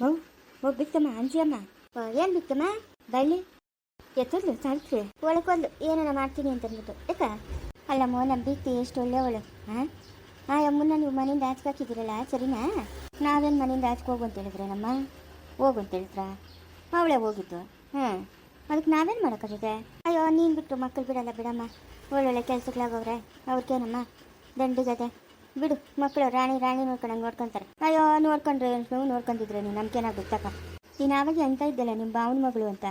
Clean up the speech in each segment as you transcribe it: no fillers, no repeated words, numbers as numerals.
ಓ ಓ ಬಿತ್ತಮ್ಮ ಅಂಜಿಯಮ್ಮ. ಏನು ಬಿತ್ತಮ್ಮ ಬೈಲಿ ಎತ್ತದ್ಲು ಸಾವಿತ್ರಿ ಒಳಕೊಂದು ಏನಾರ ಮಾಡ್ತೀನಿ ಅಂತ ಅಂದ್ಬಿಟ್ಟು ಯಾಕ ಅಲ್ಲಮ್ಮ ನಮ್ಮ ಬೀಕ್ತಿ ಎಷ್ಟು ಒಳ್ಳೆಯವಳು. ಆ ಅಮ್ಮನ್ನ ನೀವು ಮನೆಯಿಂದ ಆಚೆ ಹಾಕಿದ್ದೀರಲ್ಲ ಸರಿನಾ? ನಾವೇನು ಮನೆಯಿಂದ ಆಚೆಗೆ ಹೋಗು ಅಂತ ಹೇಳಿದ್ರೆ ನಮ್ಮ ಹೋಗು ಅಂತ ಹೇಳಿದ್ರ ಅವಳೇ ಹೋಗಿದ್ದು. ಅದಕ್ಕೆ ನಾವೇನು ಮಾಡೋಕ್ಕಾಗುತ್ತೆ? ಅಯ್ಯೋ ನೀನು ಬಿಟ್ಟು ಮಕ್ಕಳು ಬಿಡಲ್ಲ ಬಿಡಮ್ಮ, ಒಳ್ಳೊಳ್ಳೆ ಕೆಲಸಗಳಾಗವ್ರೆ ಅವ್ರಿಗೇನಮ್ಮ ದಂಡಿಗದೆ ಬಿಡು. ಮಕ್ಕಳು ರಾಣಿ ರಾಣಿ ನೋಡ್ಕೊಂಡಂಗೆ ನೋಡ್ಕೊತಾರೆ. ಅಯ್ಯೋ ನೋಡ್ಕೊಂಡ್ರೆ ನೀವು ನೋಡ್ಕೊಂಡಿದ್ರೆ ನೀವು ನಮ್ಗೇನಾಗುತ್ತಕ್ಕ. ನೀನು ಆವಾಗ ಅಂತ ಇದ್ದಲ್ಲ ನಿಮ್ಮ ಬಾವನ ಮಗಳು ಅಂತ.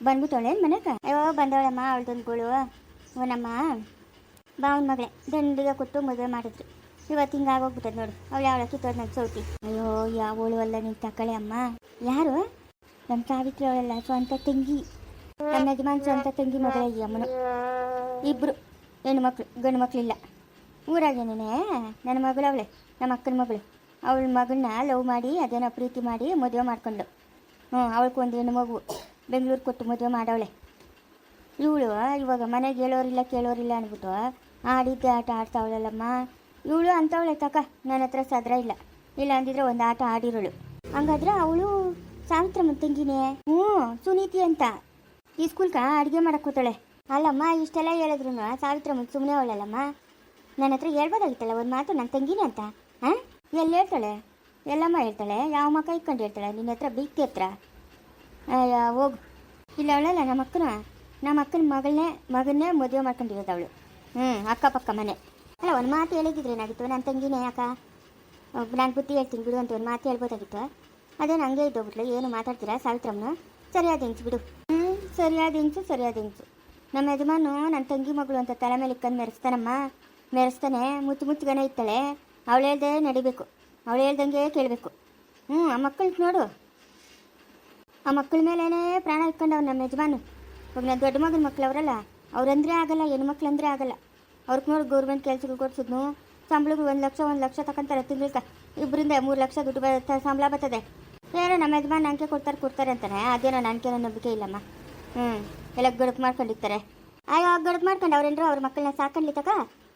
ಬಂದ್ಬಿಟ್ಟವಳೇನು ಮನೆಗ? ಅಯ್ಯೋ ಬಂದವಳಮ್ಮ ಅವಳ್ದೊಂದುಗಳು ನಮ್ಮ ಬಾವನ ಮಗಳೇ ದಂಡಿಗೆ ಕೊಟ್ಟು ಮದುವೆ ಮಾಡಿದ್ರು. ಇವತ್ತು ಹಿಂಗಾಗೋಗ್ಬಿಟ್ಟದ ನೋಡು. ಅವಳು ಯಾವಳ ಕಿತ್ತೋದು ನನ್ನ ಸೌತಿ. ಅಯ್ಯೋ ಯಾವಳು ಅಲ್ಲ ನೀನು ತಕ್ಕಳೆ ಅಮ್ಮ. ಯಾರು? ನಮ್ಮ ಸಾವಿತ್ರಿ ಅವಳೆಲ್ಲ ಸ್ವಂತ ತಂಗಿ, ನಮ್ಮ ಯಜಮಾನ್ ಸ್ವಂತ ತಂಗಿ ಮಗಳೇ ಈ ಅಮ್ಮನು. ಇಬ್ಬರು ಹೆಣ್ಣು ಮಕ್ಕಳು, ಗಂಡು ಮಕ್ಕಳಿಲ್ಲ ಊರಾಗೇನೇ. ನನ್ನ ಮಗಳು ಅವಳೆ, ನಮ್ಮ ಅಕ್ಕನ ಮಗಳು. ಅವಳ ಮಗಳನ್ನ ಲವ್ ಮಾಡಿ ಅದೇನೋ ಪ್ರೀತಿ ಮಾಡಿ ಮದುವೆ ಮಾಡ್ಕೊಂಡು ಅವಳಿಗೆ ಒಂದು ಹೆಣ್ಣು ಮಗು ಬೆಂಗಳೂರು ಕೊಟ್ಟು ಮದುವೆ ಮಾಡವಳೆ. ಇವಳು ಇವಾಗ ಮನೆಗೆ ಹೇಳೋರಿಲ್ಲ ಕೇಳೋರಿಲ್ಲ ಅಂದ್ಬಿಟ್ಟು ಆಡಿದ್ದೆ ಆಟ ಆಡ್ತಾವಳಲ್ಲಮ್ಮ ಇವಳು ಅಂಥವಳೆ ತಕ. ನನ್ನ ಹತ್ರ ಸದ್ರ ಇಲ್ಲ ಅಂದಿದ್ರೆ ಒಂದು ಆಟ ಆಡಿರೋಳು. ಹಂಗಾದ್ರೆ ಅವಳು ಸಾವಿತ್ರಮ್ಮನ ತಂಗಿನೇ. ಸುನೀತಿ ಅಂತ ಈ ಸ್ಕೂಲ್ಗ ಅಡುಗೆ ಮಾಡಕ್ಕೆ ಕೂತಾಳೆ. ಅಲ್ಲಮ್ಮ ಇಷ್ಟೆಲ್ಲ ಹೇಳಿದ್ರು ಸಾವಿತ್ರಮ್ಮನ ಸುಮ್ಮನೆ ಅವಳಲ್ಲಮ್ಮ. ನನ್ನ ಹತ್ರ ಹೇಳ್ಬೋದಾಗಿತ್ತಲ್ಲ ಒಂದು ಮಾತು ನನ್ನ ತಂಗಿನೇ ಅಂತ. ಎಲ್ಲಿ ಹೇಳ್ತಾಳೆ? ಎಲ್ಲಮ್ಮ ಹೇಳ್ತಾಳೆ. ಯಾವ ಮಕ್ಕ ಇಟ್ಕೊಂಡು ಹೇಳ್ತಾಳೆ? ನಿನ್ನ ಹತ್ರ ಬೀಕ್ತಿ ಹತ್ರ ಹೋಗು. ಇಲ್ಲ ಅವಳಲ್ಲ ನಮ್ಮ ಅಕ್ಕನ ಮಗನ್ನೇ ಮದುವೆ ಮಾಡ್ಕೊಂಡಿರೋದು ಅವಳು. ಅಕ್ಕಪಕ್ಕ ಮನೆ ಅಲ್ಲ. ಒಂದು ಮಾತು ಹೇಳಿದ್ರೆ ಏನಾಗಿತ್ತು? ನನ್ನ ತಂಗಿನೇ ಅಕ್ಕ, ನಾನು ಬುದ್ಧಿ ಹೇಳ್ತೀನಿ ಬಿಡು ಅಂತ ಒಂದು ಮಾತು ಹೇಳ್ಬೋದಾಗಿತ್ತು. ಅದೇನು ಹಂಗೆ ಇದ್ದೋಗ್ಬಿಟ್ಲು. ಏನು ಮಾತಾಡ್ತೀರಾ ಸಾವಿತ್ರಮ್ಮನ? ಸರಿಯಾದ ಹೆಂಗ್ಸು ಬಿಡು. ಸರಿಯಾದ ಹೆಂಗ್ಸು. ನಮ್ಮ ಯಜಮಾನು ನನ್ನ ತಂಗಿ ಮಗಳು ಅಂತ ತಲೆ ಮೇಲೆ ಇಕ್ಕಂದು ಮೆರೆಸ್ತಾನೆ. ಮುಚ್ಚುಗನೆ ಇರ್ತಾಳೆ. ಅವಳು ಹೇಳ್ದೆ ನಡಿಬೇಕು, ಅವಳು ಹೇಳ್ದಂಗೆ ಕೇಳಬೇಕು. ಆ ಮಕ್ಕಳಿಗೆ ನೋಡು, ಆ ಮಕ್ಕಳ ಮೇಲೇ ಪ್ರಾಣ ಇಟ್ಕೊಂಡವ್ ನಮ್ಮ ಯಜಮಾನು. ಇವಾಗ ನಾನು ದೊಡ್ಡ ಮಗನ ಮಕ್ಳು ಅವರಲ್ಲ, ಅವ್ರಂದ್ರೆ ಆಗಲ್ಲ, ಹೆಣ್ಣು ಮಕ್ಳು ಅಂದರೆ ಆಗಲ್ಲ. ಅವ್ರಿಗೆ ನೋಡಿ ಗೌರ್ಮೆಂಟ್ ಕೆಲಸಗಳು ಕೊಡ್ಸಿದ್ನು. ಸಂಬಳಗಳು 1 ಲಕ್ಷ ತಗೊಂತಾರೆ ತಿಂಗಳಿಗೆ. 2-3 ಲಕ್ಷ ದುಡ್ಡು ಸಂಬಳ ಬರ್ತದೆ. ಏನೋ ನಮ್ಮ ಯಜಮಾನ್ ನಂಗೆ ಕೊಡ್ತಾರೆ ಅಂತಾನೆ. ಅದೇನೋ ನನಗೇನೋ ನಂಬಿಕೆ ಇಲ್ಲಮ್ಮ. ಎಲ್ಲ ಗಡಕು ಮಾಡ್ಕೊಂಡಿರ್ತಾರೆ. ಅಯ್ಯೋ ಗಡಕು ಮಾಡ್ಕೊಂಡು ಅವ್ರೇನ್ರು ಅವ್ರ ಮಕ್ಕಳನ್ನ ಸಾಕಂಡ್ಲಿ ತಕ.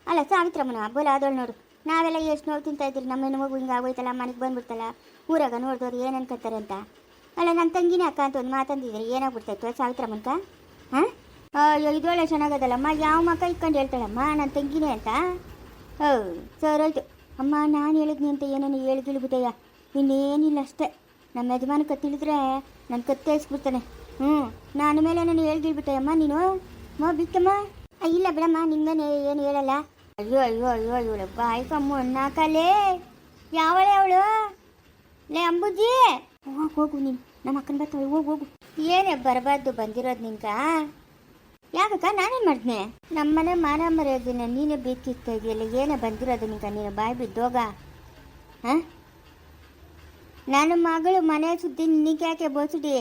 ಅಲ್ಲ ಸಾವಿತ್ರಮ್ಮನ ಬೋಲ ಆದೋಳು ನೋಡು. ನಾವೆಲ್ಲ ಎಷ್ಟು ನೋವು ತಿಂತಾ ಇದ್ದೀರಿ. ನಮ್ಮ ಹೆಣ್ಣು ಮಗು ಹಿಂಗೆ ಆಗೋಯ್ತಲ್ಲ, ಮನೆಗೆ ಬಂದ್ಬಿಡ್ತಲ್ಲ, ಊರಾಗ ನೋಡಿದವ್ರು ಏನು ಅನ್ಕೋತಾರೆ ಅಂತ. ಅಲ್ಲ ನನ್ನ ತಂಗಿನೇ ಅಕ್ಕ ಅಂತ ಒಂದು ಮಾತಂದಿದ್ದೀರಿ. ಏನಾಗ್ಬಿಡ್ತಾಯಿತ್ತು ಸಾವಿತ್ರಮ್ಮನ್ಕ? ಅಯ್ಯೋ ಇದೊಳ್ಳೆ ಚೆನ್ನಾಗದಲ್ಲಮ್ಮ. ಯಾವ ಮಕ್ಕ ಇಟ್ಕೊಂಡು ಹೇಳ್ತಾಳಮ್ಮ ನನ್ನ ತಂಗಿನೇ ಅಂತ? ಸರೋಯ್ತು ಅಮ್ಮ. ನಾನು ಹೇಳಿದ್ನಿ ಅಂತ ಏನೇನು ಹೇಳಿಗಿಳ್ಬಿಟ್ಟಯ್ಯ. ಇನ್ನೇನಿಲ್ಲ ಅಷ್ಟೇ. ನಮ್ಮ ಯಜಮಾನಕ್ಕೆ ತಿಳಿದ್ರೆ ನನ್ನ ಕತ್ತೆ ಇಸ್ಬಿಡ್ತಾನೆ. ನಾನು ಮೇಲೆ ನಾನು ಹೇಳ್ಗಿಳ್ಬಿಟ್ಟೆಯಮ್ಮ ನೀನು. ಬಿಕ್ಕಮ್ಮ. ಇಲ್ಲ ಬಿಡಮ್ಮ, ನಿಂಗೇನು ಏನು ಹೇಳಲ್ಲ. ಅಯ್ಯೋ ಇವಳು ಬಾಯ್ಕಮ್ಮ ನಾಕಲೇ. ಯಾವಳೆ ಅವಳು? ಲೇ ಅಂಬುಜಿ, ಹೋಗು ನೀನು. ನಮ್ಮ ಅಕ್ಕನ ಬರ್ತಾಳೆ, ಹೋಗು. ಏನೇ ಬರಬಾರ್ದು ಬಂದಿರೋದು ನಿಂಕ? ಯಾಕಕ್ಕ ನಾನೇನು ಮಾಡಿದ್ನೆ? ನಮ್ಮನೆ ಮಾನ ಮರ್ಯಾದಿನ ನೀನೇ ಬೇಕಿರ್ತಾ ಇದೆಯಲ್ಲ. ಏನೇ ಬಂದಿರೋದು ನಿಂಕ? ನೀನು ಬಾಯಿ ಬಿದ್ದೋಗ. ನನ್ನ ಮಗಳು ಮನೆ ಸುದ್ದಿ ನಿನಗೆ ಯಾಕೆ ಬೋಸುಡಿ?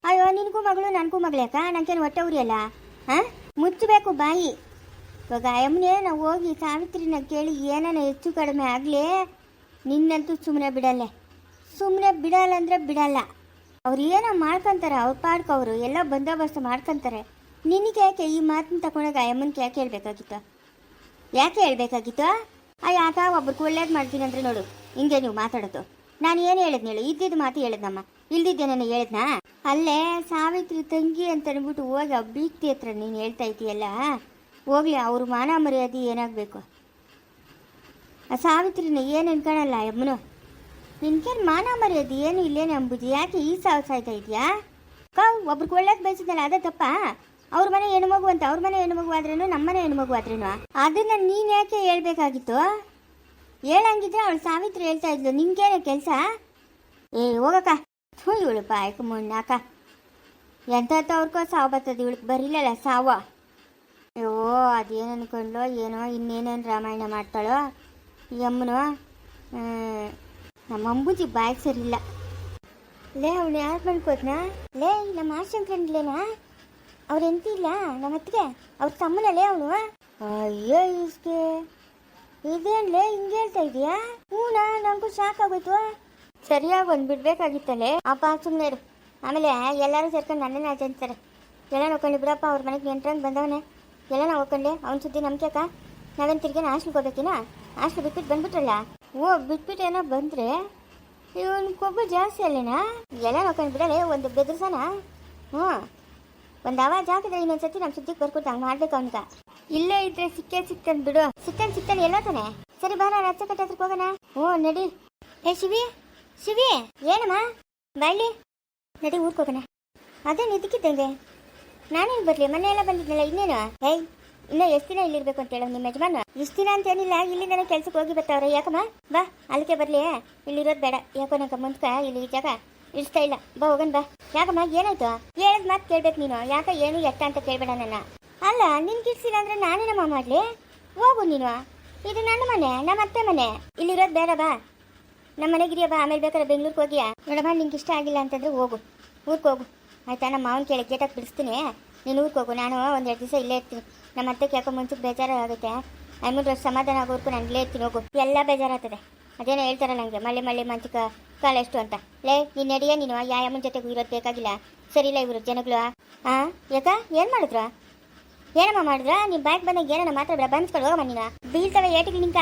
ಅಯ್ಯೋ ನಿನಗೂ ಮಗಳು ನನಗೂ ಮಗಳೇಕ? ನನಗೇನು ಹೊಟ್ಟೆ ಉರಿಯಲ್ಲ? ಮುಚ್ಚಬೇಕು ಬಾಯಿ. ಇವಾಗ ಅಮ್ಮನೇ ನಾವು ಹೋಗಿ ಸಾವಿತ್ರಿನ ಕೇಳಿ ಏನಾನ ಹೆಚ್ಚು ಕಡಿಮೆ ಆಗಲಿ, ನಿನ್ನಂತೂ ಸುಮ್ಮನೆ ಬಿಡಲ್ಲ ಅಂದರೆ ಬಿಡಲ್ಲ. ಅವ್ರು ಏನೋ ಮಾಡ್ಕೊತಾರೆ, ಅವ್ರ ಪಾಡ್ಕವ್ರು ಎಲ್ಲ ಬಂದೋಬಸ್ತು ಮಾಡ್ಕೊತಾರೆ. ನಿನಗೆ ಯಾಕೆ ಈ ಮಾತನ್ನ ತಗೊಂಡಾಗ ಅಮ್ಮನಿಗೆ ಯಾಕೆ ಹೇಳ್ಬೇಕಾಗಿತ್ತು? ಯಾಕ ಒಬ್ರಿಗೆ ಒಳ್ಳೇದು ಮಾಡ್ತೀನಿ ಅಂದರೆ ನೋಡು ಹಿಂಗೆ ನೀವು ಮಾತಾಡೋದು. ನಾನು ಏನು ಹೇಳಿದ್ನ ಹೇಳು? ಇದ್ದಿದ್ದು ಮಾತು ಹೇಳಿದ್ನಮ್ಮ, ಇಲ್ದಿದ್ದೇನೆ ಹೇಳಿದ್ನಾ? ಅಲ್ಲೇ ಸಾವಿತ್ರಿ ತಂಗಿ ಅಂತ ಅಂದ್ಬಿಟ್ಟು ಹೋಗಿ ಆ ಬೀಕ್ತಿ ಹತ್ರ ನೀನು ಹೇಳ್ತಾ ಇದ್ದೀಯಲ್ಲ, ಹೋಗ್ಲಿ. ಅವ್ರ ಮಾನ ಮರ್ಯಾದೆ ಏನಾಗಬೇಕು? ಆ ಸಾವಿತ್ರಿನ ಏನು ಅನ್ಕೊಳಲ್ಲ ಅಮ್ಮನು. ನಿನ್ಗೇನು ಮಾನ ಮರ್ಯಾದೆ ಏನು ಇಲ್ಲೇನೆ ಅಂಬುದು? ಯಾಕೆ ಈ ಸಾಯ್ತಾ ಇದೆಯಾ? ಒಬ್ರಿಗೆ ಒಳ್ಳೇದು ಬಯಸಿದ್ನಲ್ಲ, ಅದೇ ತಪ್ಪ? ಅವ್ರ ಮನೆ ಹೆಣ್ಮಗು ಅಂತ, ಅವ್ರ ಮನೆ ಹೆಣ್ಮಗು ಆದ್ರೇನು ನಮ್ಮ ಮನೆ ಹೆಣ್ಮಗು ಆದ್ರೇನು ಅದನ್ನ ನೀನು ಯಾಕೆ ಹೇಳ್ಬೇಕಾಗಿತ್ತು? ಹೇಳಂಗಿದ್ರೆ ಅವಳು ಸಾವಿತ್ರಿ ಹೇಳ್ತಾ ಇದ್ಲು. ನಿನ್ಗೇನೆ ಕೆಲಸ? ಹೋಗಕ್ಕ. ಇವಳು ಬಾಯ್ಕ ಮುಣ್ಣಾಕ ಎಂಥವ್ರಿಗೋ ಸಾವು ಬರ್ತದೆ, ಇವಳಿಗೆ ಬರೀಲಲ್ಲ ಸಾವು. ಅಯ್ಯೋ ಅದೇನು ಅನ್ಕೊಂಡ್ಲೋ ಏನೋ, ಇನ್ನೇನೇನು ರಾಮಾಯಣ ಮಾಡ್ತಾಳೋ ಈ ಅಮ್ಮನು. ನಮ್ಮ ಅಂಬುಜಿ ಬಾಯ್ಗೆ ಸರಿಯಿಲ್ಲ. ಲೇ ಅವಳು ಯಾರು ಬಂದ್ಕೋದ್ನಾ? ಲೇ ನಮ್ಮ ಆಶಂಕರನ್ಲೇನಾ? ಅವ್ರು ಎಂತಿಲ್ಲ ನಮ್ಮ ಹತ್ತಿಗೆ, ಅವ್ರ ತಮ್ಮನಲ್ಲೇ ಅವನು. ಅಯ್ಯೋ ಇಸ್ಕೆ ಇದೇನ್ಲೇ ಹಿಂಗೆ ಹೇಳ್ತಾ ಇದೀಯಾ? ನನಗೂ ಶಾಕ್ ಆಗೋಯ್ತು. ಸರಿಯಾಗಿ ಒಂದು ಬಿಡ್ಬೇಕಾಗಿತ್ತಲ್ಲೇ. ಅಪ್ಪ ಸುಮ್ಮನೆ ಇರು. ಆಮೇಲೆ ಎಲ್ಲರೂ ಸೇರ್ಕೊಂಡು ನನ್ನೇ ಆಚರಿಸ್ತಾರೆ. ಎಲ್ಲ ನೋಡ್ಕೊಂಡು ಬಿಡಪ್ಪ, ಅವ್ರ ಮನೆಗೆ ನೆಂಟ್ರಂಗೆ ಬಂದವನೇ ಎಲ್ಲ ನಾವು ಹೋಗ್ಕೊಂಡೆ. ಅವ್ನ ಸುದ್ದಿ ನಮ್ಗೆ ನಾವೇನು ತಿರ್ಗೇನ ಹಾಸ್ಟೆಲ್ಗೆ ಹೋಗ್ಬೇಕಿನ? ಹಾಸ್ಟೆಲ್ ಬಿಟ್ಬಿಟ್ಟು ಬಂದ್ಬಿಟ್ರಲ್ಲ. ಓ ಬಿಟ್ಬಿಟ್ಟೇನೋ ಬಂದರೆ ಇವನ್ ಕೊಬ್ಬು ಜಾಸ್ತಿ ಅಲ್ಲೇನಾ? ಎಲ್ಲ ನೋಡ್ಕೊಂಡು ಬಿಡಲೆ ಒಂದು ಬೆದರ್ಸನ. ಹ್ಞೂ ಒಂದು ಆವಾಜ್ ಹಾಕಿದ್ರೆ ಇನ್ನೊಂದ್ಸತಿ ನಮ್ಮ ಸುದ್ದಿಗೆ ಬರ್ಕೊಟ್ಟು ಹಂಗೆ ಮಾಡ್ಬೇಕು ಅವನಿಗೆ. ಇಲ್ಲೇ ಇದ್ರೆ ಸಿಕ್ತಾನೆ ಬಿಡು. ಸಿಕ್ತಾನೆ ಎಲ್ಲ ತಾನೆ. ಸರಿ ಬಾ ನಾನು ರಚ್ಚ ಕಟ್ಟೆ ಹತ್ರಕ್ಕೆ ಹೋಗೋಣ. ಹ್ಞೂ ನಡಿ. ಏ ಶಿವಿ ಏನಮ್ಮ ಬಾಯ್ಲಿ ನಡಿ ಊರ್ಗೆ ಹೋಗೋಣ. ಅದೇ ನಿದ್ದಕ್ಕಿದ್ದಂಗೆ ನಾನೇನು ಬರಲಿ, ಮನೆ ಎಲ್ಲ ಬಂದಿದ್ನಲ್ಲ ಇನ್ನೇನು. ಏಯ್ ಇನ್ನು ಎಷ್ಟು ದಿನ ಇಲ್ಲಿರ್ಬೇಕು ಅಂತ ಹೇಳೋ ನಿಮ್ಮ ಯಜಮಾನ? ಇಷ್ಟು ದಿನ ಅಂತೇನಿಲ್ಲ, ಇಲ್ಲಿಂದನೇ ಕೆಲ್ಸಕ್ಕೆ ಹೋಗಿ ಬರ್ತಾವ್ರೆ. ಯಾಕಮ್ಮ ಬಾ ಅಲ್ಲಿಗೆ ಬರಲಿ, ಇಲ್ಲಿರೋದು ಬೇಡ. ಯಾಕೋ ನಂಗೆ ಮುಂದ್ಕ ಇಲ್ಲಿ ಜಾಗ ಇಳಿಸ್ತಾ ಇಲ್ಲ. ಬಾ ಹೋಗೋಣ ಬಾ. ಯಾಕಮ್ಮ ಏನಾಯ್ತು? ಹೇಳಿದ ಮಾತು ಕೇಳ್ಬೇಕು ನೀನು. ಯಾಕ ಏನು ಎತ್ತ ಅಂತ ಕೇಳ್ಬೇಡ ನನ್ನ. ಅಲ್ಲ ನಿನ್ಗೆ ಇಡ್ಸಿಲ್ಲ ಅಂದ್ರೆ ನಾನೇನಮ್ಮ ಮಾಡಲಿ? ಹೋಗು ನೀನು. ಇದು ನನ್ನ ಮನೆ, ನಮ್ಮ ಅತ್ತೆ ಮನೆ. ಇಲ್ಲಿರೋದು ಬೇಡ ಬಾ, ನಮ್ಮ ಮನೆಗಿರಿಯ ಬಾ. ಆಮೇಲೆ ಬೇಕಾದ್ರೆ ಬೆಂಗ್ಳೂರಿಗೆ ಹೋಗಿಯಾ ನೋಡಮ್ಮ. ನಿಂಗೆ ಇಷ್ಟ ಆಗಿಲ್ಲ ಅಂತಂದ್ರೆ ಹೋಗು, ಊರಿಗೆ ಹೋಗು ಆಯ್ತಾ. ನಮ್ಮ ಮಾವನ ಕೇಳಿ ಗೇಟಾಗಿ ಬಿಡಿಸ್ತೀನಿ, ನೀನು ಊರಿಗೆ ಹೋಗು. ನಾನು ಒಂದೆರಡು ದಿವಸ ಇಲ್ಲೇ ಇರ್ತೀನಿ. ನಮ್ಮ ಅತ್ತೆಗೆ ಯಾಕೋ ಮುಂಚೆಗೆ ಬೇಜಾರಾಗುತ್ತೆ. ಐಮೂರು ಸಮಾಧಾನ ಆಗೋರ್ಕು ನಾನು ಇಲ್ಲೇ ಇರ್ತೀನಿ. ಹೋಗು, ಎಲ್ಲ ಬೇಜಾರಾಗ್ತದೆ. ಅದೇನೋ ಹೇಳ್ತಾರಲ್ಲ ನನಗೆ ಮಳೆ ಮಂಚಿಕ ಕಾಲ ಎಷ್ಟು ಅಂತ. ಲೇ ನೀನು ನಡಿಯ, ನೀನು ಯಾಯಮ್ಮನ ಜೊತೆಗೂ ಇರೋದು ಬೇಕಾಗಿಲ್ಲ. ಸರಿಯಿಲ್ಲ ಇವರು ಜನಗಳು. ಹಾಂ ಯಾಕ ಏನು ಮಾಡಿದ್ರ? ಏನಮ್ಮ ಮಾಡಿದ್ರ? ನೀವು ಬ್ಯಾಗ್ ಬಂದಾಗ ಏನೋ ಮಾತಾಡ ಬಂದ್ಕೊಂಡು ಹೋಗಮ್ಮ. ನೀನು ಬೀಳ್ತವೆ ಏಟಿಗೆ ನಿಂಕ.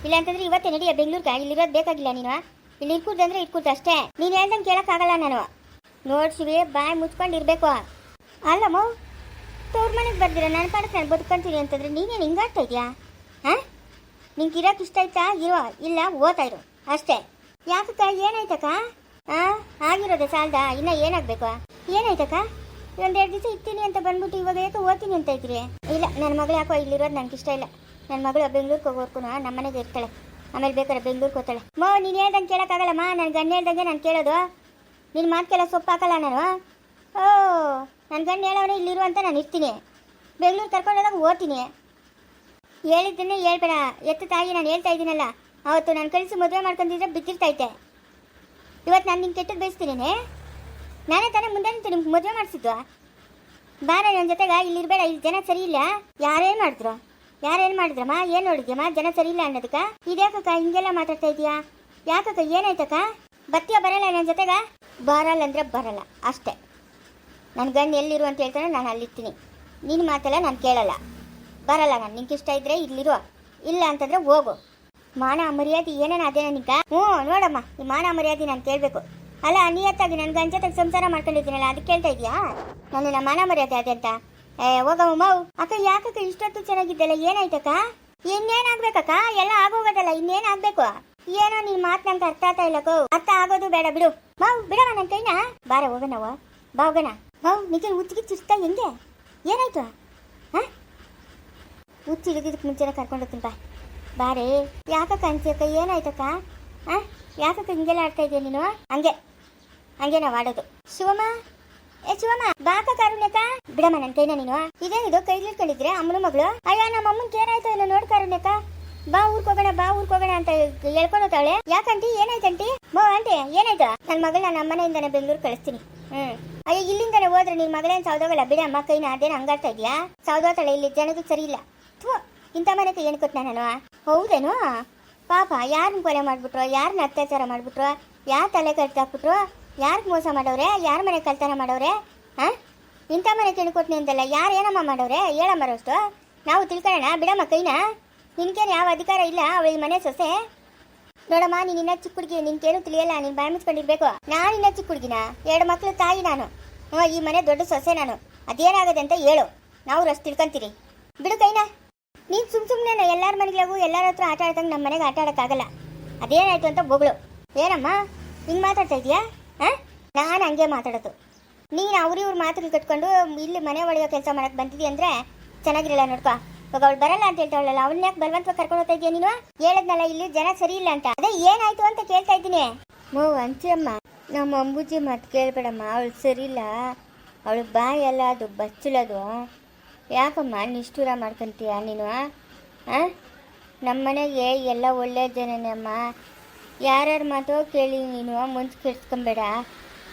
ಇಲ್ಲ ಅಂತಂದ್ರೆ ಇವತ್ತೇ ನಡಿಯ ಬೆಂಗ್ಳೂರ್ಗೆ. ಇಲ್ಲಿರೋದು ಬೇಕಾಗಿಲ್ಲ. ನೀನು ಇಲ್ಲಿ ಇಟ್ಕೂಡ್ದು ಅಂದ್ರೆ ಇಟ್ಕೂಡ್ದು ಅಷ್ಟೇ. ನೀನು ಹೇಳ್ದಂಗೆ ಕೇಳೋಕ್ಕಾಗಲ್ಲ ನಾನು. ನೋಡ್ಸಿವಿ ಬಾಯ್ ಮುಚ್ಕೊಂಡು ಇರಬೇಕು. ಅಲ್ಲಮ್ಮ ತವ್ರ ಮನೆಗೆ ಬರ್ದಿರ ನಾನು ಪಾಡಕ್ಕೆ ನಾನು ಬದುಕೊಂತೀನಿ ಅಂತಂದ್ರೆ ನೀನೇನು ಹಿಂಗಾಡ್ತಾ ಇದೆಯಾ? ಹಾಂ ನಿಂಗೆ ಇರೋಕೆ ಇಷ್ಟ ಆಯ್ತಾ? ಇರೋ, ಇಲ್ಲ ಓದ್ತಾ ಇರು ಅಷ್ಟೇ. ಯಾಕಕ್ಕ ಏನಾಯ್ತಕ್ಕ? ಹಾಂ ಆಗಿರೋದೆ ಸಾಲದ, ಇನ್ನು ಏನಾಗಬೇಕು? ಏನಾಯ್ತಕ್ಕ? ಒಂದೆರಡು ದಿವಸ ಇರ್ತೀನಿ ಅಂತ ಬಂದ್ಬಿಟ್ಟು ಇವಾಗ ಯಾಕೆ ಓದ್ತೀನಿ ಅಂತ ಇದ್ರಿ? ಇಲ್ಲ ನನ್ನ ಮಗಳು ಯಾಕೋ ಇಲ್ಲಿರೋದು ನನಗೆ ಇಷ್ಟ ಇಲ್ಲ. ನನ್ನ ಮಗಳು ಬೆಂಗ್ಳೂರಿಗೆ ಹೋಗೋರ್ಕು ನಮ್ಮ ಮನೆಗೆ ಇರ್ತಾಳೆ. ಆಮೇಲೆ ಬೇಕಾದ್ರೆ ಬೆಂಗ್ಳೂರಿಗೆ ಹೋಗ್ತಾಳೆ. ನೀನು ಹೇಳ್ದಂಗೆ ಕೇಳೋಕ್ಕಾಗಲ್ಲಮ್ಮ. ನನ್ನ ಗಂಡ ಹೇಳ್ದಂಗೆ ನಾನು ಕೇಳೋದು. ನಿನ್ನ ಮಾತುಕೆಲ್ಲ ಸೊಪ್ಪು ಹಾಕಲ್ಲ ನಾನು. ಓ ನನ್ನ ಗಂಡ ಹೇಳೋನೇ ಇಲ್ಲಿರು ಅಂತ ನಾನು ಇರ್ತೀನಿ. ಬೆಂಗ್ಳೂರು ಕರ್ಕೊಂಡೋದಾಗ ಓದ್ತೀನಿ. ಹೇಳಿದ್ದನ್ನೇ ಹೇಳ್ಬೇಡ. ಎತ್ತ ತಾಯಿ ನಾನು ಹೇಳ್ತಾ ಇದ್ದೀನಲ್ಲ, ಅವತ್ತು ನಾನು ಕಳಿಸಿ ಮದುವೆ ಮಾಡ್ಕೊಂಡಿದ್ರೆ ಬಿದ್ದಿರ್ತೈತೆ. ಇವತ್ತು ನಾನು ನಿಂಗೆ ಕೆಟ್ಟದ್ದು ಬಯಸ್ತೀನಿ. ನಾನೇ ತಾನೇ ಮುಂದೆ ನಿಂತು ನಿಮ್ಗೆ ಮದುವೆ ಮಾಡಿಸಿದ್ದು. ಬಾರ ನನ್ನ ಜೊತೆಗೆ ಇಲ್ಲಿರಬೇಡ. ಇಲ್ಲಿ ಜನ ಸರಿ ಇಲ್ಲ. ಯಾರೇನು ಮಾಡಿದ್ರಮ್ಮ? ಏನು ನೋಡಿದ್ಯಮ್ಮ? ಜನ ಸರಿ ಇಲ್ಲ ಅನ್ನೋದಕ್ಕ ಇದ್ಯಾಕಕ್ಕ ಹಿಂಗೆಲ್ಲ ಮಾತಾಡ್ತಾ ಇದೀಯಾ? ಯಾಕಕ್ಕ ಏನಾಯ್ತಕ್ಕ? ಬತ್ತಿಯ ಬರಲ್ಲ ನನ್ನ ಜೊತೆಗ? ಬರಲ್ಲ ಅಂದರೆ ಬರಲ್ಲ ಅಷ್ಟೇ. ನನ್ನ ಗಂಡು ಎಲ್ಲಿರು ಅಂತ ಹೇಳ್ತಾನೆ, ನಾನು ಅಲ್ಲಿರ್ತೀನಿ. ನಿನ್ನ ಮಾತೆಲ್ಲ ನಾನು ಕೇಳಲ್ಲ. ಬರಲ್ಲ ನಾನು. ನಿಂಗೆ ಇಷ್ಟ ಇದ್ರೆ ಇಲ್ಲಿರು, ಇಲ್ಲ ಅಂತಂದ್ರೆ ಹೋಗು. ಮಾನ ಮರ್ಯಾದೆ ಏನೇನು ಅದೇ ನನಗ? ಹ್ಞೂ ನೋಡಮ್ಮ, ಈ ಮಾನ ಮರ್ಯಾದೆ ನಾನು ಕೇಳಬೇಕು. ಅಲ್ಲ ನಿಯತ್ತಾಗಿ ನನ್ನ ಗಂಡ ಜೊತೆಗೆ ಸಂಸಾರ ಮಾಡ್ಕೊಂಡಿದ್ದೀನಲ್ಲ, ಅದಕ್ಕೆ ಕೇಳ್ತಾ ಇದೆಯಾ? ನನ್ನ ಮಾನ ಮರ್ಯಾದೆ ಅದೇ ಅಂತ? ಹೋಗಮ್ಮ ಮಾವು. ಅಕ್ಕ ಯಾಕಕ್ಕ ಇಷ್ಟೊತ್ತು ಚೆನ್ನಾಗಿದ್ದಲ್ಲ, ಏನಾಯ್ತಕ್ಕ? ಇನ್ನೇನಾಗ್ಬೇಕಕ್ಕ? ಎಲ್ಲ ಆಗೋಗೋದಲ್ಲ, ಇನ್ನೇನಾಗಬೇಕು? ಏನೋ ನೀನ್ ಮಾತು ನಂಗೆ ಅರ್ಥ ಆಗ್ತಾ ಇಲ್ಲಕ್ಕೋ. ಅರ್ಥ ಆಗೋದು ಬೇಡ ಬಿಡು ಮಾವು. ಬಿಡವ ನನ್ನ ಕೈನ. ಬಾರ ಹೋಗೋಣ ಬಾ ಹೋಗೋಣ. ಮಾವು ನಿಜ ಹುಚ್ಚಿಗೆ ಚಿಸ್ತಾ ಹೆಂಗೆ? ಏನಾಯ್ತು? ಹಾಂ ಹುಚ್ಚಿ ಹಿಡಿದಿದ್ದಕ್ಕೆ ಮುಂಚೆನೇ ಕರ್ಕೊಂಡು ಹೋಗ್ತೀನಿ ಬಾ. ಬಾರೇ. ಯಾಕಕ್ಕ ಅಂತೀಯಕ್ಕ? ಏನಾಯ್ತಕ್ಕ? ಹಾಂ ಯಾಕಕ್ಕ ಹಿಂಗೆಲ್ಲ ಆಡ್ತಾ ಇದೆಯಾ ನೀನು? ಹಂಗೆ ನಾವು ಆಡೋದು. ಶಿವಮ್ಮ, ಶಿವಮ್ಮ ಬಾಕ ಕಾರುಣ್ಯಕ್ಕ. ಬಿಡಮ್ಮ ನನ್ನ ಕೈನ ನೀನು. ಇದೇನಿದು ಕೈಲಿ ಇಟ್ಕೊಂಡಿದ್ರೆ ಅಮ್ಮನ ಮಗಳು? ಅಯ್ಯ ನಮ್ಮ ಅಮ್ಮನ್ಗೆ ಏನಾಯ್ತು ಏನೋ ನೋಡಿ ಕಾರುಣ್ಯಕ್ಕ. ಬಾ ಊರ್ಗ್ ಹೋಗೋಣ ಅಂತ ಹೇಳ್ಕೊಂಡೋತಾಳೆ. ಯಾಕಂಟಿ ಏನಾಯ್ತಂಟಿ? ಆಂಟಿ ಏನಾಯ್ತು? ನನ್ನ ಮಗಳನ್ನ ನಮ್ಮ ಮನೆಯಿಂದಾನೆ ಬೆಂಗ್ಳೂರು ಕಳಿಸ್ತೀನಿ. ಅಯ್ಯ ಇಲ್ಲಿಂದಾನೆ ಹೋದ್ರೆ ನಿನ್ ಮಗಳೇನು ಸೌದೋಗಲ್ಲ. ಬಿಡಮ್ಮ ಕೈನ. ಅದೇನು ಹಂಗಾಡ್ತಾ ಇದೆಯಾ? ಸೌದೋತಾಳೆ. ಇಲ್ಲಿ ಜನದು ಸರಿ ಇಲ್ಲ. ಇಂಥ ಮನೆಗೆ ಏನು ಕೊಟ್ಟ ನಾನು? ಹೌದೇನು? ಪಾಪ ಯಾರನ್ನ ಕೊಲೆ ಮಾಡ್ಬಿಟ್ರು, ಯಾರನ್ನ ಅತ್ಯಾಚಾರ ಮಾಡ್ಬಿಟ್ರು, ಯಾರು ತಲೆ ಕಟ್ಟಾಕ್ಬಿಟ್ರು, ಯಾರಿಗೆ ಮೋಸ ಮಾಡವ್ರೆ, ಯಾರ ಮನೆ ಕಳ್ತನ ಮಾಡವ್ರೆ? ಹಾಂ ಇಂಥ ಮನೆ ತಿಳ್ಕೊಟ್ನಿ ಅಂತಲ್ಲ, ಯಾರು ಏನಮ್ಮ ಮಾಡವ್ರೆ ಹೇಳಮ್ಮರಷ್ಟು ನಾವು ತಿಳ್ಕೊಳ್ಳೋಣ. ಬಿಡಮ್ಮ ಕೈನ. ನಿನ್ಗೇನು ಯಾವ ಅಧಿಕಾರ ಇಲ್ಲ. ಅವಳಿ ಮನೆ ಸೊಸೆ ನೋಡಮ್ಮ. ನೀನು ಇನ್ನ ಚಿಕ್ಕ ಹುಡುಗಿ, ನಿನ್ಗೇನು ತಿಳಿಯಲ್ಲ. ನೀನು ಬಾಯಿ ಮುಚ್ಕೊಂಡಿರ್ಬೇಕು. ನಾನು ಇನ್ನ ಚಿಕ್ಕ ಹುಡುಗಿನ, 2 ಮಕ್ಳು ತಾಯಿ ನಾನು. ಈ ಮನೆ ದೊಡ್ಡ ಸೊಸೆ ನಾನು. ಅದೇನಾಗದೆ ಅಂತ ಹೇಳು, ನಾವು ರಷ್ಟು ತಿಳ್ಕೊಂತೀರಿ. ಬಿಡು ಕೈನ. ನೀನು ಸುಮ್ಮನೆ ಎಲ್ಲರ ಮನೆಗಳಿಗೂ ಎಲ್ಲರ ಹತ್ರ ಆಟ ಆಡ್ದಂಗೆ ನಮ್ಮ ಮನೆಗೆ ಆಟ ಆಡೋಕ್ಕಾಗಲ್ಲ. ಅದೇನಾಯ್ತು ಅಂತ ಬೊಗಳು. ಏನಮ್ಮ ಹಿಂಗೆ ಮಾತಾಡ್ತಾ ಇದೀಯಾ? ಹಾಂ ನಾನು ಹಂಗೆ ಮಾತಾಡೋದು. ನೀನು ಅವ್ರಿವ್ರ ಮಾತುಗಳು ಕಟ್ಕೊಂಡು ಇಲ್ಲಿ ಮನೆ ಒಳಗೆ ಕೆಲಸ ಮಾಡಕ್ಕೆ ಬಂದಿದ್ದೀಯ ಅಂದರೆ ಚೆನ್ನಾಗಿರಲ್ಲ. ನೋಡ್ಕೊ. ಇವಾಗ ಅವಳು ಬರಲ್ಲ ಅಂತ ಹೇಳ್ತಾವಳಲ್ಲ, ಅವಳನ್ನ ಯಾಕೆ ಬಲವಂತವಾಗಿ ಕರ್ಕೊಂಡು ಹೋಗ್ತಾ ಇದೀಯ ನೀನು? ಹೇಳದ್ನಲ್ಲ ಇಲ್ಲಿ ಜನ ಸರಿ ಇಲ್ಲ ಅಂತ. ಅದೇ ಏನಾಯ್ತು ಅಂತ ಕೇಳ್ತಾ ಇದ್ದೀನಿ. ಅಂಚಿಯಮ್ಮ, ನಮ್ಮ ಅಂಬುಜಿ ಮಾತು ಕೇಳಬೇಡಮ್ಮ. ಅವಳು ಸರಿ ಇಲ್ಲ. ಅವಳು ಬಾಯಿ ಎಲ್ಲ ಅದು ಬಚ್ಚಲದು. ಯಾಕಮ್ಮ ನಿಷ್ಠೂರ ಮಾಡ್ಕೊಂತೀಯ ನೀನು? ಹಾಂ ನಮ್ಮ ಮನೆಗೆ ಎಲ್ಲ ಒಳ್ಳೆ ಜನನೇ ಅಮ್ಮ. ಯಾರ್ಯಾರ ಮಾತೋ ಕೇಳಿ ನೀನು ಮುಂಚೆ ಕೆಡ್ಸ್ಕೊಂಬೇಡ.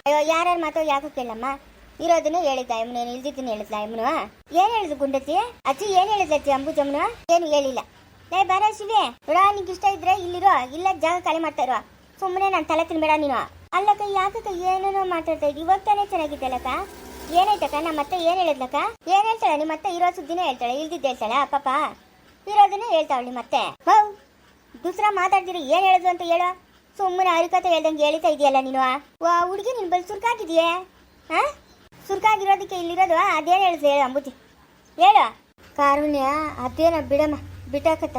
ಅಯ್ಯೋ ಯಾರ್ಯಾರ ಮಾತೋ ಯಾಕೋ ಕೇಳಮ್ಮ. ಇರೋದನ್ನು ಹೇಳಿದ್ದ ಅಮ್ಮನೇನು, ಇಲ್ದಿದ್ದನ್ನು ಹೇಳಿದ್ಲ ಅಮ್ಮನು? ಏನು ಹೇಳಿದ್ರು ಗುಂಡತಿ ಅಜ್ಜಿ? ಏನು ಹೇಳಿದ್ಲ ಅಜ್ಜಿ ಅಂಬುಜಮ್ಮನು? ಏನು ಹೇಳಿಲ್ಲ. ಬಾರ ಶಿವೆ ನೋಡ, ನಿಂಗೆ ಇಷ್ಟ ಇದ್ರೆ ಇಲ್ಲಿರೋ, ಇಲ್ಲ ಜಾಗ ಖಾಲಿ ಮಾಡ್ತಾ ಇರೋ. ಸುಮ್ಮನೆ ನಾನು ತಲೆ ತಿನ್ಬೇಡ ನೀನು. ಅಲ್ಲಕ್ಕ ಯಾಕಕ್ಕ ಏನೇನೋ ಮಾತಾಡ್ತಾ ಇದ್ದಿ? ಇವಾಗ ತಾನೇ ಚೆನ್ನಾಗಿದ್ದಲ್ಲಕ್ಕ. ಏನಾಯ್ತಕ್ಕ? ನಮ್ಮ ಅತ್ತೆ ಏನು ಹೇಳಿದ್ಲಕ್ಕ? ಏನು ಹೇಳ್ತಾಳೆ ನಿಮ್ಮ ಅತ್ತೆ? ಇರೋ ಸುದ್ದಿನೇ ಹೇಳ್ತಾಳೆ, ಇಲ್ದಿದ್ದು ಹೇಳ್ತಾಳ? ಪಾಪ ಇರೋದನ್ನೇ ಹೇಳ್ತಾವಳು ನಿಮ್ಮ ಅತ್ತೆ. ದೂಸರ ಮಾತಾಡ್ತೀರಿ ಏನು ಹೇಳಿದ್ರು ಅಂತ ಹೇಳೋ. ಸುಮ್ಮನೆ ಹರಿಕತೆ ಹೇಳ್ದಂಗೆ ಹೇಳಿತಾ ಇದೆಯಲ್ಲ ನೀನು. ವಾ ಹುಡುಗಿ ನಿನ್ನ ಬಳಿ ಸುರ್ಕಾಗಿದೆಯೇ? ಹಾಂ, ಸುರ್ಕಾಗಿರೋದಕ್ಕೆ ಇಲ್ಲಿರೋದು ಅದೇನು ಹೇಳಿದ್ರು ಹೇಳು ಅಂಬುತಿ, ಹೇಳು. ಕಾರುಣ್ಯ ಅದೇನ ಬಿಡಮ್ಮ, ಬಿಟ್ಟಾಕತ್ತ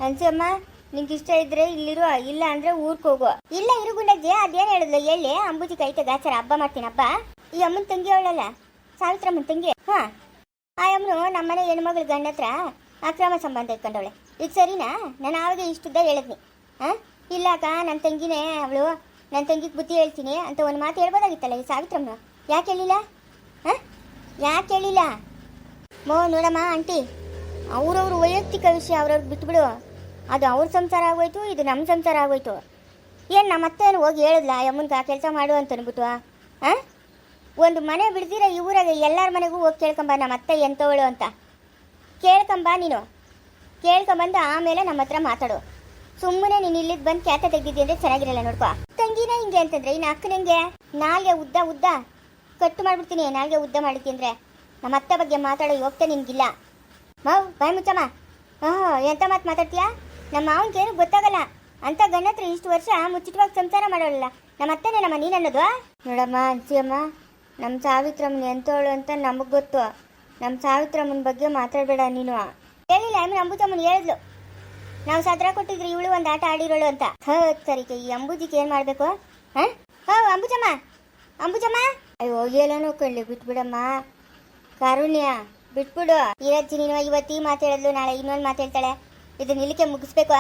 ಅನ್ಸಮ್ಮ. ನಿಂಗೆ ಇಷ್ಟ ಇದ್ರೆ ಇಲ್ಲಿರುವ, ಇಲ್ಲ ಅಂದ್ರೆ ಊರ್ಗೆ ಹೋಗು. ಇಲ್ಲ ಇರು ಗುಂಡಜ್ಜಿ, ಅದೇನು ಹೇಳಿದ್ಲು ಹೇಳಿ. ಅಂಬುಜಿ ಕೈತೆ ಗಾಚಾರ ಹಬ್ಬ ಮಾಡ್ತೀನಿ ಹಬ್ಬ. ಈ ಅಮ್ಮನ ತಂಗಿ ಅವಳಲ್ಲ, ಸಾವಿತ್ರಮ್ಮನ ತಂಗಿ. ಹಾಂ, ಆ ಅಮ್ಮನು ನಮ್ಮನೆ ಹೆಣ್ಮಗಳ ಗಂಡ ಹತ್ರ ಅಕ್ರಮ ಸಂಬಂಧ ಇಟ್ಕೊಂಡವಳೆ. ಈಗ ಸರಿನಾ? ನಾನು ಆವಾಗ ಇಷ್ಟುದ್ದ ಹೇಳಿದ್ನಿ. ಹಾಂ, ಇಲ್ಲಾಕ ನನ್ನ ತಂಗಿನೇ ಅವಳು, ನನ್ನ ತಂಗಿಗೆ ಬುದ್ಧಿ ಹೇಳ್ತೀನಿ ಅಂತ ಒಂದು ಮಾತು ಹೇಳ್ಬೋದಾಗಿತ್ತಲ್ಲ ಈ ಸಾವಿತ್ರಮ್ಮನ. ಯಾಕೆ ಹೇಳಿಲ್ಲ? ಹಾಂ, ಯಾಕೆ ಹೇಳಿಲ್ಲ? ನೋಡಮ್ಮ ಆಂಟಿ, ಅವ್ರವ್ರ ವೈಯಕ್ತಿಕ ವಿಷಯ ಅವ್ರವ್ರಿಗೆ ಬಿಟ್ಬಿಡು. ಅದು ಅವ್ರ ಸಂಸಾರ ಆಗೋಯ್ತು, ಇದು ನಮ್ಮ ಸಂಸಾರ ಆಗೋಯ್ತು. ಏನು ನಮ್ಮ ಅತ್ತೇನು ಹೋಗಿ ಹೇಳಿದ್ಲ ಯಮ್ಮನ್ಗ ಕೆಲಸ ಮಾಡು ಅಂತ ಅಂದ್ಬಿಟ್ಟು? ಹಾಂ, ಒಂದು ಮನೆ ಬಿಡ್ದಿರ ಈ ಊರಾಗ ಎಲ್ಲರ ಮನೆಗೂ ಹೋಗಿ ಕೇಳ್ಕೊಂಬ ನಮ್ಮ ಅತ್ತೆ ಎಂಥವಳು ಅಂತ. ಕೇಳ್ಕೊಂಬ ನೀನು, ಕೇಳ್ಕೊಂಬಂದು ಆಮೇಲೆ ನಮ್ಮ ಹತ್ರ ಮಾತಾಡು. ಸುಮ್ಮನೆ ನೀನು ಇಲ್ಲಿಗೆ ಬಂದು ಕ್ಯಾತ ತೆಗ್ದಿದ್ದಿ ಅಂದರೆ ಚೆನ್ನಾಗಿರಲ್ಲ ನೋಡ್ಕೊ. ತಂಗಿನ ಹಿಂಗೆ ಅಂತಂದ್ರೆ ಇನ್ನು ಅಕ್ಕನಂಗೆ ನಾಲ್ಗೆ ಉದ್ದ ಕಟ್ಟು ಮಾಡಿಬಿಡ್ತೀನಿ. ನಾಲ್ಗೆ ಉದ್ದ ಮಾಡಿದ್ದಿ ಅಂದರೆ ನಮ್ಮ ಅತ್ತೆ ಬಗ್ಗೆ ಮಾತಾಡೋ ಯೋಗ್ಯತೆ ನಿನ್ಗಿಲ್ಲ. ಮಾವು ಬಾಯ್ ಮುಚ್ಚಮ್ಮ. ಎಂಥ ಮಾತು ಮಾತಾಡ್ತೀಯಾ? ನಮ್ಮ ಮಾವನ್ಗೇನು ಗೊತ್ತಾಗಲ್ಲ ಅಂತ ಗಂಡ ಹತ್ರ ಇಷ್ಟು ವರ್ಷ ಮುಚ್ಚಿಟವಾಗಿ ಸಂಸಾರ ಮಾಡೋಲ್ಲ. ನಮ್ಮ ಅತ್ತೆನೇ ನಮ್ಮ ನೀನು ಅನ್ನೋದು. ನೋಡಮ್ಮ ಅನ್ಸಿಯಮ್ಮ, ನಮ್ಮ ಸಾವಿತ್ರಮ್ಮನ ಎಂಥವಳು ಅಂತ ನಮಗೆ ಗೊತ್ತು. ನಮ್ಮ ಸಾವಿತ್ರಮ್ಮನ ಬಗ್ಗೆ ಮಾತಾಡಬೇಡ ನೀನು. ಹೇಳಿಲ್ಲ ಆಮೇಲೆ ಅಂಬುಜಮ್ಮನ ಹೇಳಿದ್ಲು, ನಾವು ಸದ್ರ ಕೊಟ್ಟಿದ್ರಿ ಇವಳು ಒಂದು ಆಟ ಆಡಿರೋಳು ಅಂತ. ಸರಿಕೆ ಈ ಅಂಬುಜಿಗೆ ಏನು ಮಾಡಬೇಕು? ಹಾಂ ಅಂಬುಜಮ್ಮ, ಅಂಬುಜಮ್ಮ, ಅಯ್ಯೋ ಎಲ್ಲನೋ ಕೊಳ್ಳಿ ಬಿಟ್ಬಿಡಮ್ಮ. ಕಾರುಣ್ಯ ಬಿಟ್ಬಿಡು. ಇರಜ್ಜಿ ನೀನು ಇವತ್ತು ಈ ಮಾತು ಹೇಳಿದ್ಲು, ನಾಳೆ ಇನ್ನೊಂದು ಮಾತು ಹೇಳ್ತಾಳೆ. ಇದನ್ನ ಇಲ್ಲಿಗೆ ಮುಗಿಸ್ಬೇಕು.